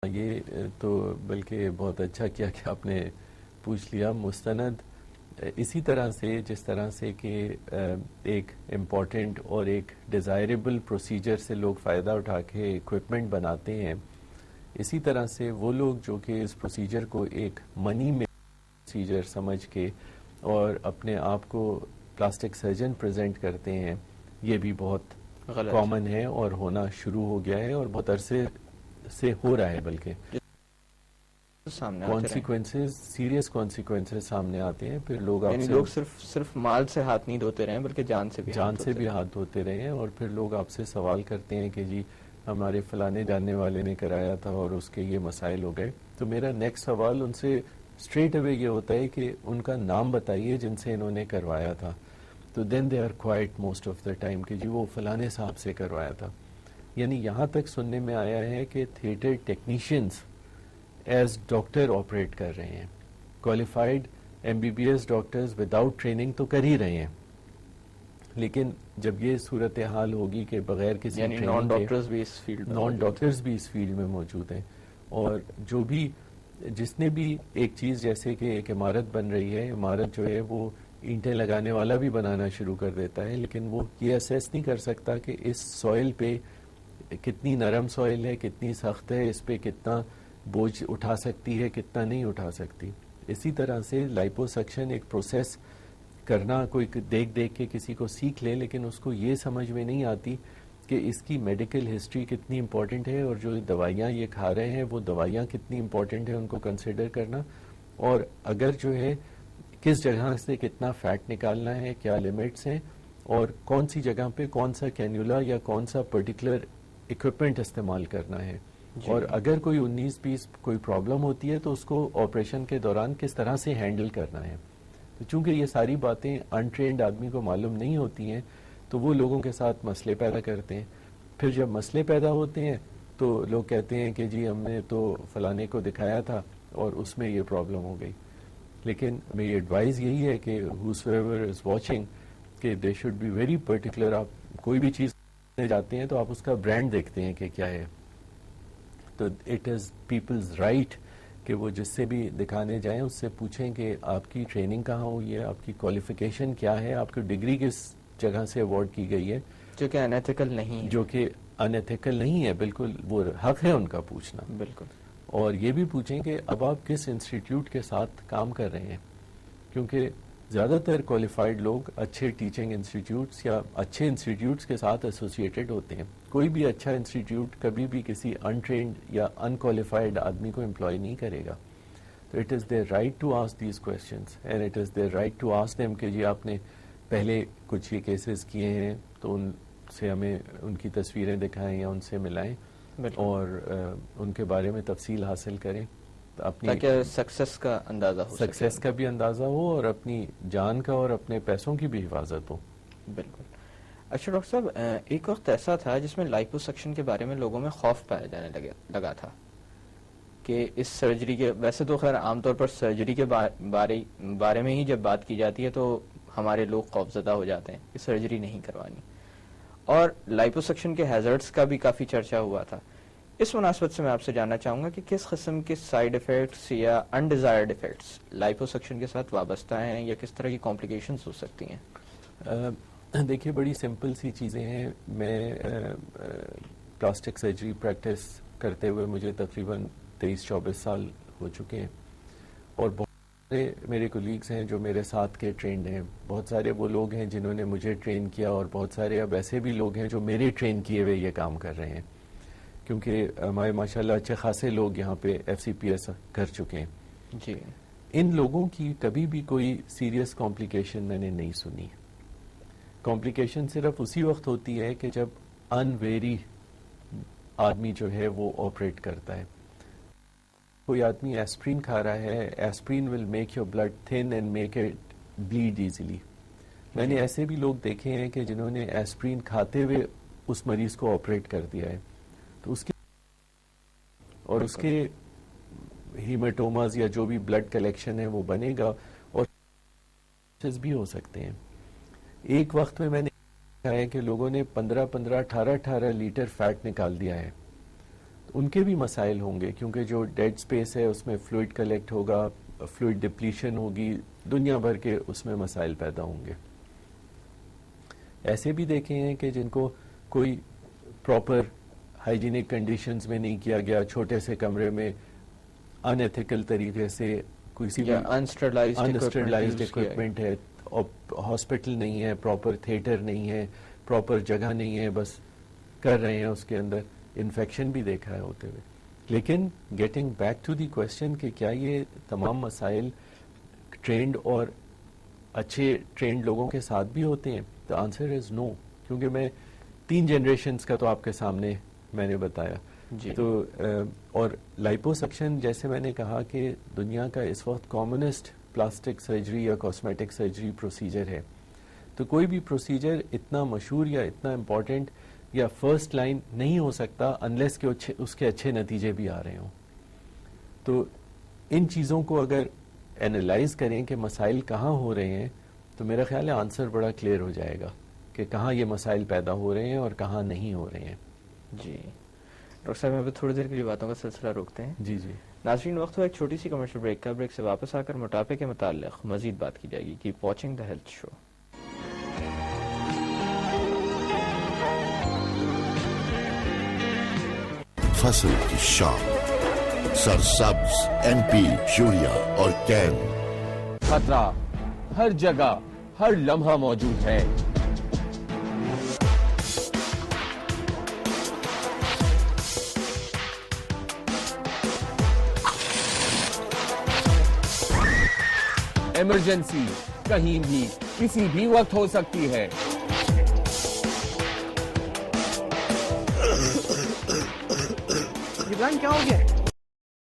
یہ تو بلکہ بہت اچھا کیا کہ آپ نے پوچھ لیا. مستند اسی طرح سے جس طرح سے کہ ایک امپورٹنٹ اور ایک ڈیزائربل پروسیجر سے لوگ فائدہ اٹھا کے اکوپمنٹ بناتے ہیں، اسی طرح سے وہ لوگ جو کہ اس پروسیجر کو ایک منی میں پروسیجر سمجھ کے اور اپنے آپ کو پلاسٹک سرجن پریزنٹ کرتے ہیں، یہ بھی بہت کامن ہے اور ہونا شروع ہو گیا ہے اور بہت عرصے سے ہو رہا ہے. بلکہ کانسیکوینسز، سیریس کانسیکوینسز سامنے آتے ہیں. پھر لوگ آپ سے لوگ صرف مال سے ہاتھ نہیں دھوتے رہے بلکہ جان سے بھی ہاتھ دھوتے رہے ہیں، اور پھر لوگ آپ سے سوال کرتے ہیں کہ جی ہمارے فلانے جاننے والے نے کرایا تھا اور اس کے یہ مسائل ہو گئے. تو میرا نیکسٹ سوال ان سے اسٹریٹ اوے یہ ہوتا ہے کہ ان کا نام بتائیے جن سے انہوں نے کروایا تھا. تو then they are quite most of the time کہ جی وہ فلانے صاحب سے کروایا تھا. یعنی یہاں تک سننے میں آیا ہے کہ theatre technicians as doctor operate کر رہے ہیں. Qualified MBBS doctors without training تو کر ہی رہے ہیں، لیکن جب یہ صورتحال ہوگی کہ بغیر کسی ٹریننگ نان ڈاکٹرز بھی اس فیلڈ میں موجود ہیں. اور جو بھی جس نے بھی ایک چیز جیسے کہ ایک عمارت بن رہی ہے، عمارت جو ہے وہ اینٹیں لگانے والا بھی بنانا شروع کر دیتا ہے، لیکن وہ یہ اسیس نہیں کر سکتا کہ اس سوئل پہ کتنی نرم سوئل ہے، کتنی سخت ہے، اس پہ کتنا بوجھ اٹھا سکتی ہے، کتنا نہیں اٹھا سکتی. اسی طرح سے لائپوسکشن ایک پروسیس کرنا کوئی دیکھ کے کسی کو سیکھ لے، لیکن اس کو یہ سمجھ میں نہیں آتی کہ اس کی میڈیکل ہسٹری کتنی امپورٹنٹ ہے اور جو دوائیاں یہ کھا رہے ہیں وہ دوائیاں کتنی امپورٹنٹ ہیں ان کو کنسیڈر کرنا، اور اگر جو ہے کس جگہ سے کتنا فیٹ نکالنا ہے، کیا لیمٹس ہیں، اور کون سی جگہ پہ کون سا کینیولا یا کون سا پرٹیکولر اکوپمنٹ استعمال کرنا ہے. اور اگر کوئی 19-20 کوئی پرابلم ہوتی ہے تو اس کو آپریشن کے دوران کس طرح سے ہینڈل کرنا ہے. تو چونکہ یہ ساری باتیں انٹرینڈ آدمی کو معلوم نہیں ہوتی ہیں تو وہ لوگوں کے ساتھ مسئلے پیدا کرتے ہیں. پھر جب مسئلے پیدا ہوتے ہیں تو لوگ کہتے ہیں کہ جی ہم نے تو فلانے کو دکھایا تھا اور اس میں یہ پرابلم ہو گئی. لیکن میری ایڈوائز یہی ہے کہ whosoever is watching کہ they should be very particular. آپ کوئی بھی چیز جاتے ہیں تو آپ اس کا برانڈ دیکھتے ہیں کہ کیا ہے. تو اٹ از پیپلز رائٹ کہ وہ جس سے بھی دکھانے جائیں اس سے پوچھیں کہ آپ کی ٹریننگ کہاں ہوئی ہے، آپ کی کوالیفیکیشن کیا ہے، آپ کی ڈگری کس جگہ سے ایوارڈ کی گئی ہے. جو کہ انیتھیکل نہیں ہے، جو کہ انیتھیکل نہیں ہے. بالکل وہ حق ہے ان کا پوچھنا. بالکل. اور یہ بھی پوچھیں کہ اب آپ کس انسٹیٹیوٹ کے ساتھ کام کر رہے ہیں، کیونکہ زیادہ تر کوالیفائڈ لوگ اچھے ٹیچنگ انسٹیٹیوٹس یا اچھے انسٹیٹیوٹس کے ساتھ ایسوسیٹڈ ہوتے ہیں. کوئی بھی اچھا انسٹیٹیوٹ کبھی بھی کسی انٹرینڈ یا انکوالیفائڈ آدمی کو امپلائی نہیں کرے گا. تو it is their right to ask these questions and it is their right to ask them کہ جی آپ نے پہلے کچھ یہ کیسز کیے ہیں تو ان سے ہمیں ان کی تصویریں دکھائیں یا ان سے ملائیں اور ان کے بارے میں تفصیل حاصل کریں تاکہ سکسیس کا اندازہ ہو، سکسیس کا بھی اندازہ ہو اور اپنی جان کا اور اپنے پیسوں کی بھی حفاظت ہو. بالکل. اچھا ڈاکٹر صاحب، ایک وقت ایسا تھا جس میں لائپوسکشن کے بارے میں لوگوں میں خوف پایا جانے لگا تھا کہ اس سرجری کے، ویسے تو خیر عام طور پر سرجری کے بارے میں ہی جب بات کی جاتی ہے تو ہمارے لوگ خوفزدہ ہو جاتے ہیں کہ سرجری نہیں کروانی، اور لائپوسکشن کے ہیزرڈز کا بھی کافی چرچا ہوا تھا. اس مناسبت سے میں آپ سے جاننا چاہوں گا کہ کس قسم کے سائیڈ ایفیکٹس یا انڈیزائرڈ ایفیکٹس لائپوسکشن کے ساتھ وابستہ ہیں یا کس طرح کی کمپلیکیشنز ہو سکتی ہیں؟ دیکھیے بڑی سمپل سی چیزیں ہیں. میں پلاسٹک سرجری پریکٹس کرتے ہوئے مجھے تقریباً 23-24 سال ہو چکے ہیں، اور بہت سارے میرے کولیگز ہیں جو میرے ساتھ کے ٹرینڈ ہیں. بہت سارے وہ لوگ ہیں جنہوں نے مجھے ٹرین کیا، اور بہت سارے اب ایسے بھی لوگ ہیں جو میرے ٹرین کیے ہوئے یہ کام کر رہے ہیں، کیونکہ ہمارے ماشاءاللہ اچھے خاصے لوگ یہاں پہ FCPS کر چکے ہیں. جی. ان لوگوں کی کبھی بھی کوئی سیریس کمپلیکیشن میں نے نہیں سنی. کمپلیکیشن صرف اسی وقت ہوتی ہے کہ جب انویری آدمی جو ہے وہ آپریٹ کرتا ہے. کوئی آدمی ایسپرین کھا رہا ہے، aspirin will make your blood thin and make it bleed easily. میں نے ایسے بھی لوگ دیکھے ہیں کہ جنہوں نے ایسپرین کھاتے ہوئے اس مریض کو آپریٹ کر دیا ہے، تو اس کے ہیماٹوماز یا جو بھی بلڈ کلیکشن ہے وہ بنے گا، اور بھی ہو سکتے ہیں. ایک وقت میں نے دیکھا ہے کہ لوگوں نے 15-18 لیٹر فیٹ نکال دیا ہے. ان کے بھی مسائل ہوں گے، کیونکہ جو ڈیڈ اسپیس ہے اس میں فلوئڈ کلیکٹ ہوگا، فلوئڈ ڈپلیشن ہوگی، دنیا بھر کے اس میں مسائل پیدا ہوں گے. ایسے بھی دیکھے ہیں کہ جن کو کوئی پراپر ہائیجینک کنڈیشنز میں نہیں کیا گیا، چھوٹے سے کمرے میں ان ایتھیکل طریقے سے کسی بھی انسٹرلائزڈ اکوپمنٹ ہے، ہاسپٹل نہیں ہے، پراپر تھیٹر نہیں ہے، پراپر جگہ نہیں ہے، بس کر رہے ہیں اس کے اندر، انفیکشن بھی دیکھا ہے ہوتے ہوئے. لیکن getting back to the question کہ کیا یہ تمام مسائل ٹرینڈ اور اچھے ٹرینڈ لوگوں کے ساتھ بھی ہوتے ہیں؟ The answer is no. کیونکہ میں 3 جنریشنز کا تو آپ کے سامنے میں نے بتایا جی. تو اور لائپوسکشن جیسے میں نے کہا کہ دنیا کا اس وقت کامنسٹ پلاسٹک سرجری یا کاسمیٹک سرجری پروسیجر ہے. تو کوئی بھی پروسیجر اتنا مشہور یا اتنا امپورٹنٹ یا فرسٹ لائن نہیں ہو سکتا انلیس کہ اس کے اچھے نتیجے بھی آ رہے ہوں. تو ان چیزوں کو اگر اینالائز کریں کہ مسائل کہاں ہو رہے ہیں تو میرا خیال ہے آنسر بڑا کلیئر ہو جائے گا کہ کہاں یہ مسائل پیدا ہو رہے ہیں اور کہاں نہیں ہو رہے ہیں. جی ڈاکٹر صاحب ابھی تھوڑی دیر کے لیے باتوں کا سلسلہ روکتے ہیں. جی جی ناظرین وقت ہوا ایک چھوٹی سی کمرشل بریک کا. بریک سے واپس آ کر موٹاپے کے متعلق مزید بات کی جائے گی. کیپ واچنگ دا ہیلتھ شو. فصل کی شام سرسبز MP یوریا اور کین. خطرہ ہر جگہ ہر لمحہ موجود ہے. ایمرجنسی کہیں بھی کسی بھی وقت ہو سکتی ہے. جبران کیا ہو گیا؟